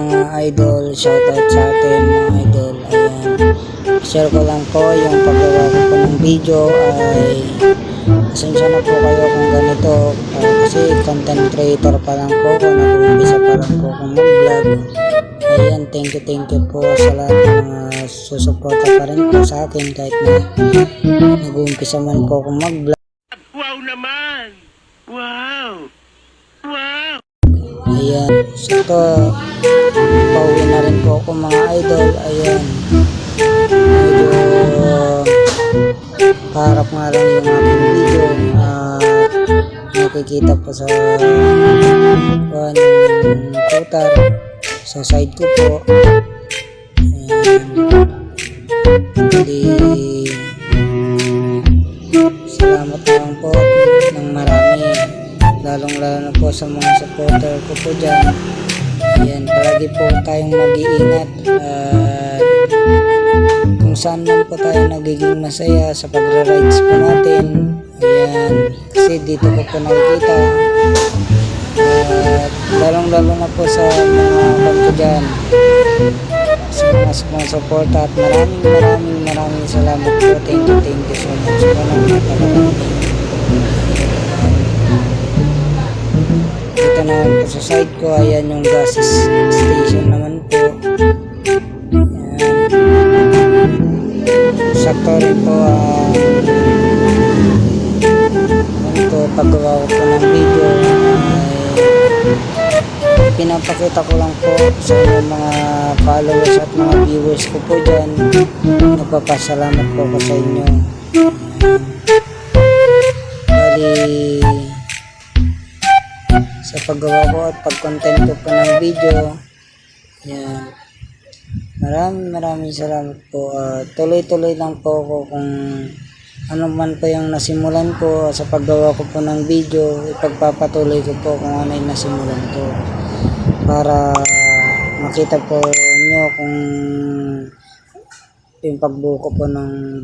mga idol, shoutout sa atin mga idol. Ayan, share ko lang po yung paggawa ko po ng video. Ay pasensya na po kayo kung ganito, kasi content creator pa lang po ako, nag-uumpisa pa lang po akong mag-vlog. Ayan, thank you po sa lahat ng mga susuporta pa rin po sa akin kahit na nag-uumpisa man po akong mag-vlog. Wow naman! Wow! Wow! Ayan, so ito, pauwi na rin po ako mga idol. Ayan, medyo harap nga lang yung aking video. Nakikita po sa yung kutar sa side ko po. Ayan, hindi, salamat lang po ng marami, lalong lalo na po sa mga supporter ko po dyan. Ayan, palagi po tayong mag-iingat at kung saan man po tayo nagiging masaya sa pagra-rides po natin. Ayan, kasi dito ko nakikita at lalong lalo na po sa mga banko dyan, sa mga support, at maraming salamat po. Thank you so much po ng mga talagang. Dito naman po sa side ko, ayan yung gas station naman po. Ayan, sakto rin po ito paggawa ko po ng video ay pinapakita ko lang po sa mga followers at mga viewers ko po dyan. Nagpapasalamat po ko sa inyo. Bali, sa paggawa ko at pag-content ko po ng video, yan, maraming salamat po. Tuloy-tuloy lang po ako kung ano man po yung nasimulan ko sa paggawa ko po ng video. Ipagpapatuloy ko po kung ano yung nasimulan ko para makita po nyo kung yung pagbuo ko po ng